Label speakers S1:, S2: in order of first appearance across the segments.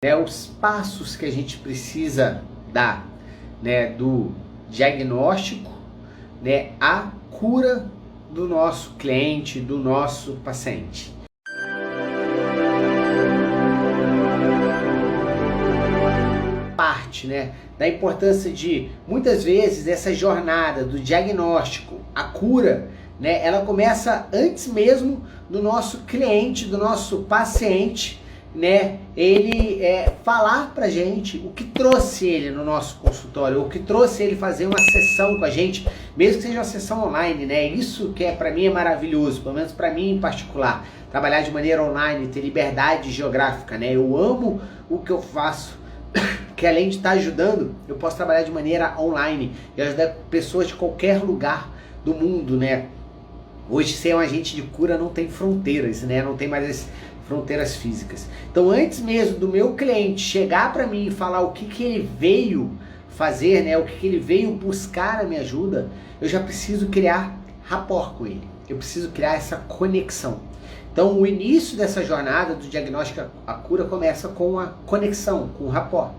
S1: né, os passos que a gente precisa dar, né, do diagnóstico, né, à cura do nosso cliente, do nosso paciente. Parte, né, da importância de, muitas vezes, essa jornada do diagnóstico à cura, né, ela começa antes mesmo do nosso cliente, do nosso paciente, né, ele falar pra gente o que trouxe ele no nosso consultório, o que trouxe ele fazer uma sessão com a gente, mesmo que seja uma sessão online, né, isso que para mim é maravilhoso, pelo menos para mim em particular, trabalhar de maneira online, ter liberdade geográfica, né, eu amo o que eu faço, que além de estar ajudando, eu posso trabalhar de maneira online e ajudar pessoas de qualquer lugar do mundo, né. Hoje ser um agente de cura não tem fronteiras, né, não tem mais as fronteiras físicas. Então antes mesmo do meu cliente chegar para mim e falar o que ele veio fazer, né, o que ele veio buscar a minha ajuda, eu já preciso criar rapport com ele. Eu preciso criar essa conexão. Então o início dessa jornada do diagnóstico à cura começa com a conexão, com o rapport.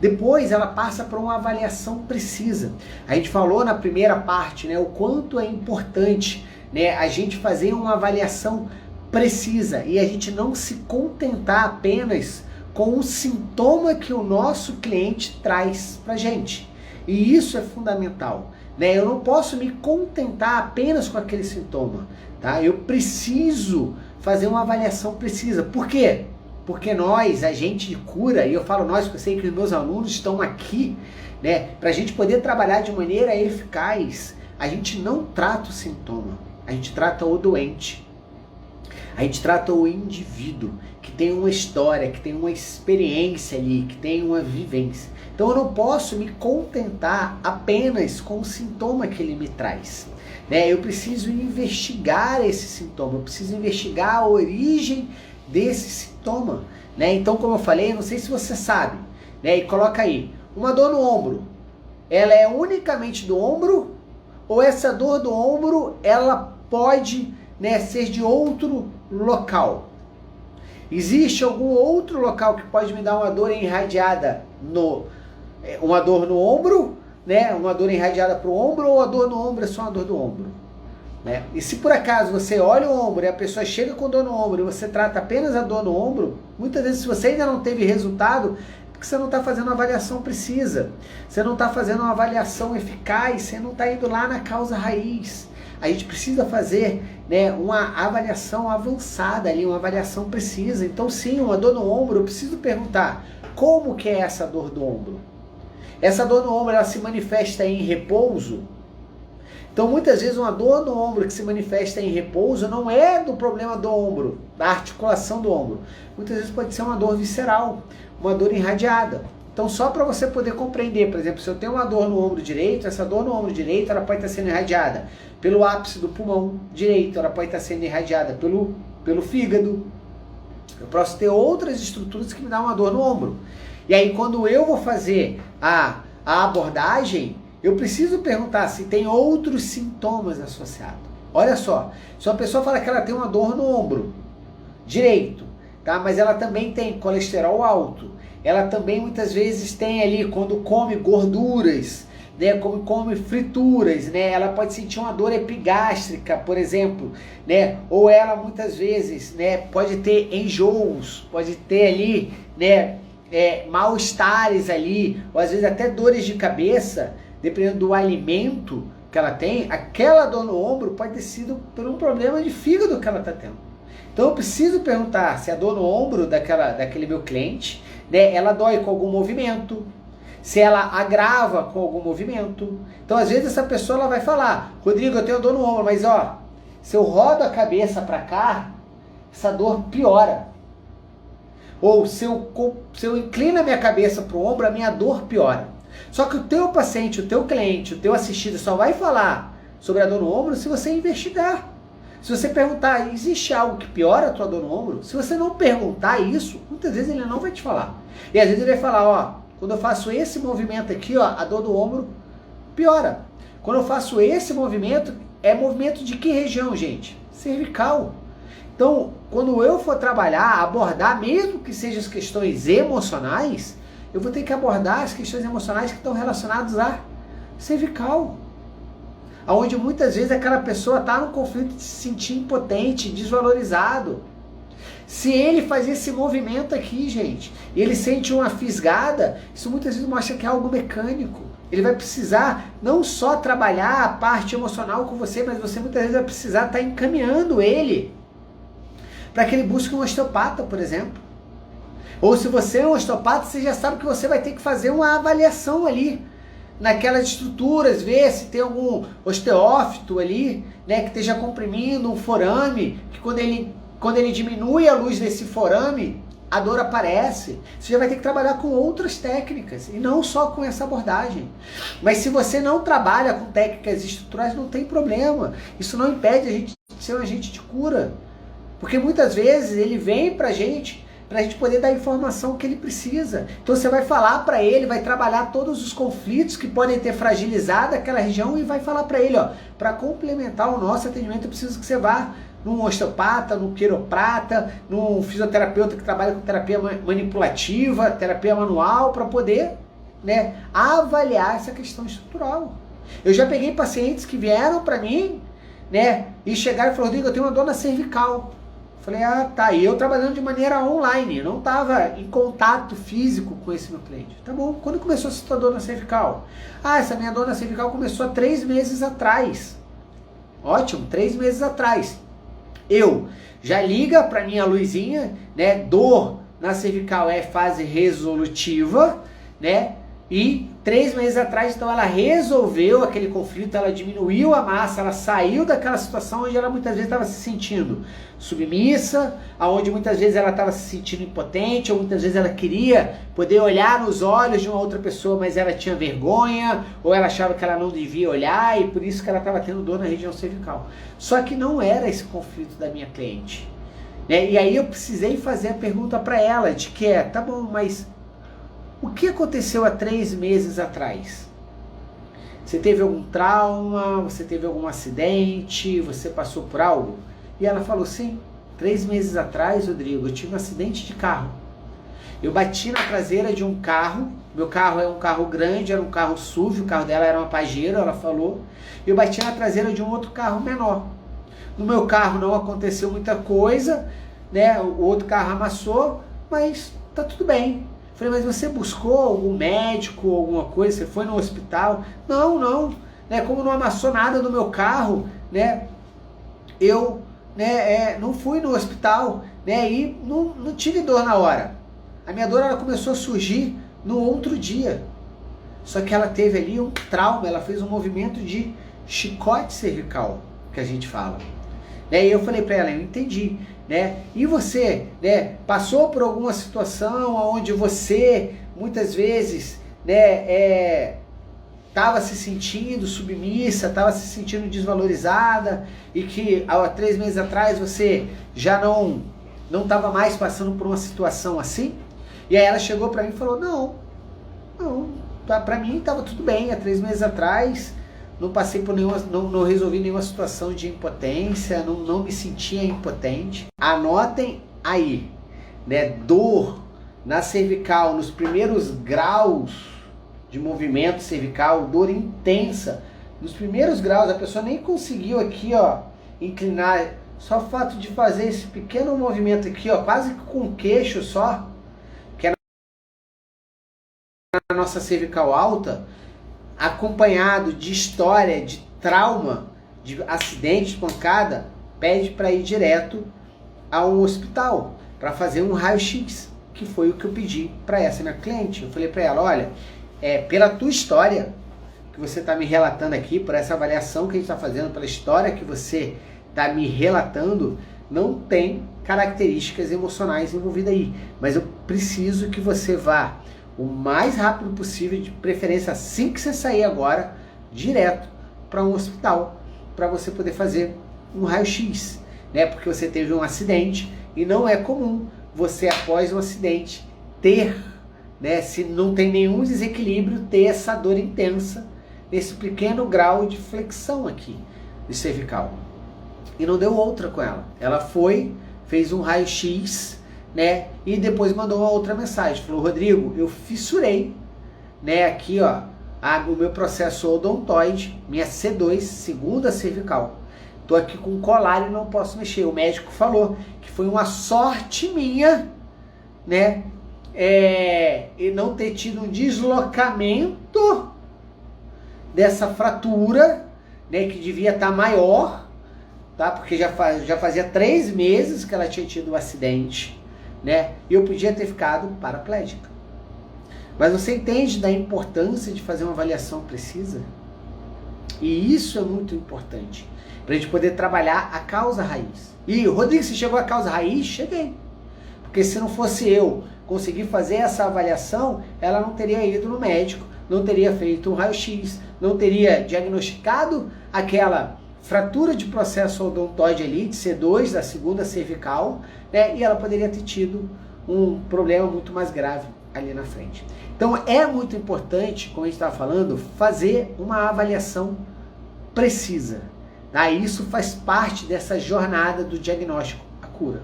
S1: Depois ela passa por uma avaliação precisa. A gente falou na primeira parte, né, o quanto é importante, né, a gente fazer uma avaliação precisa e a gente não se contentar apenas com o sintoma que o nosso cliente traz pra gente. E isso é fundamental, né? Eu não posso me contentar apenas com aquele sintoma, tá? Eu preciso fazer uma avaliação precisa. Por quê? Porque nós, agente de cura, e eu falo nós porque eu sei que os meus alunos estão aqui, né, pra gente poder trabalhar de maneira eficaz, a gente não trata o sintoma, a gente trata o doente. A gente trata o indivíduo que tem uma história, que tem uma experiência ali, que tem uma vivência. Então eu não posso me contentar apenas com o sintoma que ele me traz, né? Eu preciso investigar esse sintoma, eu preciso investigar a origem desse sintoma, né? Então, como eu falei, não sei se você sabe, né? E coloca aí, uma dor no ombro, ela é unicamente do ombro ou essa dor do ombro, ela pode, né, ser de outro local? Existe algum outro local que pode me dar uma dor irradiada uma dor no ombro, né? Uma dor irradiada para o ombro, ou a dor no ombro é só uma dor do ombro, né? E se por acaso você olha o ombro e a pessoa chega com dor no ombro e você trata apenas a dor no ombro, muitas vezes se você ainda não teve resultado, porque você não está fazendo uma avaliação precisa, você não está fazendo uma avaliação eficaz, você não está indo lá na causa raiz. A gente precisa fazer, né, uma avaliação avançada ali, uma avaliação precisa. Então sim, uma dor no ombro, eu preciso perguntar, como que é essa dor do ombro? Essa dor no ombro, ela se manifesta em repouso? Então muitas vezes uma dor no ombro que se manifesta em repouso não é do problema do ombro, da articulação do ombro. Muitas vezes pode ser uma dor visceral, uma dor irradiada. Então só para você poder compreender, por exemplo, se eu tenho uma dor no ombro direito, essa dor no ombro direito ela pode estar sendo irradiada pelo ápice do pulmão direito, ela pode estar sendo irradiada pelo fígado. Eu posso ter outras estruturas que me dão uma dor no ombro. E aí quando eu vou fazer a abordagem, eu preciso perguntar se tem outros sintomas associados. Olha só, se uma pessoa fala que ela tem uma dor no ombro direito, tá? Mas ela também tem colesterol alto, ela também muitas vezes tem ali, quando come gorduras, né, come frituras, né, ela pode sentir uma dor epigástrica, por exemplo, né, ou ela muitas vezes, né, pode ter enjoos, pode ter ali, né, mal-estares ali, ou às vezes até dores de cabeça, dependendo do alimento que ela tem, aquela dor no ombro pode ter sido por um problema de fígado que ela está tendo. Então eu preciso perguntar se a dor no ombro daquele meu cliente, né, ela dói com algum movimento, se ela agrava com algum movimento. Então às vezes essa pessoa ela vai falar, Rodrigo, eu tenho dor no ombro, mas ó, se eu rodo a cabeça para cá, essa dor piora. Ou se eu inclino a minha cabeça para o ombro, a minha dor piora. Só que o teu paciente, o teu cliente, o teu assistido só vai falar sobre a dor no ombro se você investigar. Se você perguntar, existe algo que piora a tua dor no ombro? Se você não perguntar isso, muitas vezes ele não vai te falar. E às vezes ele vai falar, ó, quando eu faço esse movimento aqui, ó, a dor do ombro piora. Quando eu faço esse movimento, é movimento de que região, gente? Cervical. Então, quando eu for trabalhar, abordar, mesmo que sejam as questões emocionais, eu vou ter que abordar as questões emocionais que estão relacionadas à cervical. Onde muitas vezes aquela pessoa está no conflito de se sentir impotente, desvalorizado. Se ele faz esse movimento aqui, gente, e ele sente uma fisgada, isso muitas vezes mostra que é algo mecânico. Ele vai precisar não só trabalhar a parte emocional com você, mas você muitas vezes vai precisar estar encaminhando ele para que ele busque um osteopata, por exemplo. Ou se você é um osteopata, você já sabe que você vai ter que fazer uma avaliação ali, naquelas estruturas, ver se tem algum osteófito ali, né, que esteja comprimindo um forame, que quando ele diminui a luz desse forame, a dor aparece. Você já vai ter que trabalhar com outras técnicas, e não só com essa abordagem. Mas se você não trabalha com técnicas estruturais, não tem problema. Isso não impede a gente de ser um agente de cura. Porque muitas vezes ele vem pra gente poder dar a informação que ele precisa. Então você vai falar para ele, vai trabalhar todos os conflitos que podem ter fragilizado aquela região e vai falar para ele, ó, para complementar o nosso atendimento, eu preciso que você vá num osteopata, num quiroprata, num fisioterapeuta que trabalha com terapia manipulativa, terapia manual, para poder, né, avaliar essa questão estrutural. Eu já peguei pacientes que vieram para mim, né, e chegaram e falaram, Rodrigo, eu tenho uma dor na cervical. Falei, ah, tá, e eu trabalhando de maneira online, não estava em contato físico com esse meu cliente. Tá bom, quando começou essa dor na cervical? Ah, essa minha dor na cervical começou há 3 meses atrás. Ótimo, 3 meses atrás. Eu já liga para minha luzinha, né, dor na cervical é fase resolutiva, né, e 3 meses atrás, então, ela resolveu aquele conflito, ela diminuiu a massa, ela saiu daquela situação onde ela muitas vezes estava se sentindo submissa, aonde muitas vezes ela estava se sentindo impotente, ou muitas vezes ela queria poder olhar nos olhos de uma outra pessoa, mas ela tinha vergonha, ou ela achava que ela não devia olhar, e por isso que ela estava tendo dor na região cervical. Só que não era esse conflito da minha cliente, né? E aí eu precisei fazer a pergunta para ela, de que tá bom, mas o que aconteceu há 3 meses atrás? Você teve algum trauma? Você teve algum acidente? Você passou por algo? E ela falou, sim, 3 meses atrás, Rodrigo, eu tive um acidente de carro. Eu bati na traseira de um carro, meu carro é um carro grande, era um carro SUV, o carro dela era uma Pajero, ela falou. Eu bati na traseira de um outro carro menor. No meu carro não aconteceu muita coisa, né? O outro carro amassou, mas tá tudo bem. Falei, mas você buscou algum médico, alguma coisa? Você foi no hospital? Não, né? Como não amassou nada no meu carro, né? Eu, né, não fui no hospital, né? E não tive dor na hora. A minha dor, ela começou a surgir no outro dia. Só que ela teve ali um trauma, ela fez um movimento de chicote cervical, que a gente fala. Né? E eu falei para ela, eu entendi. Né? E você, né, passou por alguma situação onde você muitas vezes, né, estava se sentindo submissa, estava se sentindo desvalorizada e que há 3 meses atrás você já não estava mais passando por uma situação assim? E aí ela chegou para mim e falou, não, para mim estava tudo bem, há 3 meses atrás não passei por nenhuma, não resolvi nenhuma situação de impotência, não me sentia impotente. Anotem aí, né, dor na cervical, nos primeiros graus de movimento cervical, dor intensa, nos primeiros graus, a pessoa nem conseguiu aqui, ó, inclinar, só o fato de fazer esse pequeno movimento aqui, ó, quase com o queixo só, que é na nossa cervical alta, acompanhado de história, de trauma, de acidente, de pancada, pede para ir direto a um hospital para fazer um raio-x, que foi o que eu pedi para essa minha cliente. Eu falei para ela, olha, pela tua história que você está me relatando aqui, por essa avaliação que a gente está fazendo, pela história que você está me relatando, não tem características emocionais envolvidas aí, mas eu preciso que você vá o mais rápido possível, de preferência assim que você sair agora, direto para um hospital, para você poder fazer um raio-x, né? Porque você teve um acidente e não é comum você, após um acidente, ter, né, se não tem nenhum desequilíbrio, ter essa dor intensa, nesse pequeno grau de flexão aqui, de cervical. E não deu outra com ela. Ela foi fez um raio-x, né? E depois mandou uma outra mensagem. Falou: Rodrigo, eu fissurei, né? Aqui, ó, o meu processo odontoide, minha C2, segunda cervical. Tô aqui com colar e não posso mexer. O médico falou que foi uma sorte minha, né? E não ter tido um deslocamento dessa fratura, né? Que devia estar maior, tá? Porque já fazia 3 meses que ela tinha tido um acidente, né? E eu podia ter ficado paraplégica. Mas você entende da importância de fazer uma avaliação precisa? E isso é muito importante, para a gente poder trabalhar a causa raiz. E, Rodrigo, você chegou à causa raiz? Cheguei. Porque se não fosse eu conseguir fazer essa avaliação, ela não teria ido no médico, não teria feito um raio-x, não teria diagnosticado aquela fratura de processo odontoide ali, de C2, da segunda cervical, né? E ela poderia ter tido um problema muito mais grave ali na frente. Então é muito importante, como a gente estava falando, fazer uma avaliação precisa. Tá? Isso faz parte dessa jornada do diagnóstico, a cura.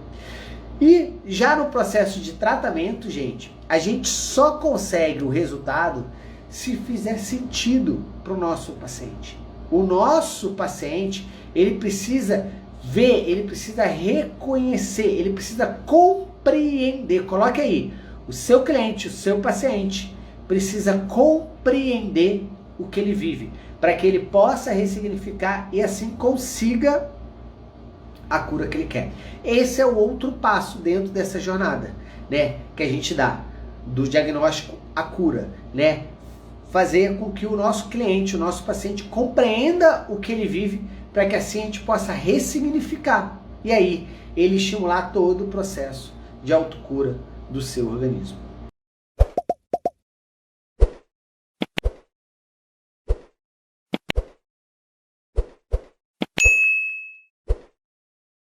S1: E já no processo de tratamento, gente, a gente só consegue o resultado se fizer sentido para o nosso paciente. O nosso paciente, ele precisa ver, ele precisa reconhecer, ele precisa compreender. Coloque aí, o seu cliente, o seu paciente precisa compreender o que ele vive, para que ele possa ressignificar e assim consiga a cura que ele quer. Esse é o outro passo dentro dessa jornada, né, que a gente dá do diagnóstico à cura, né? Fazer com que o nosso cliente, o nosso paciente compreenda o que ele vive, para que assim a gente possa ressignificar e aí ele estimular todo o processo de autocura do seu organismo.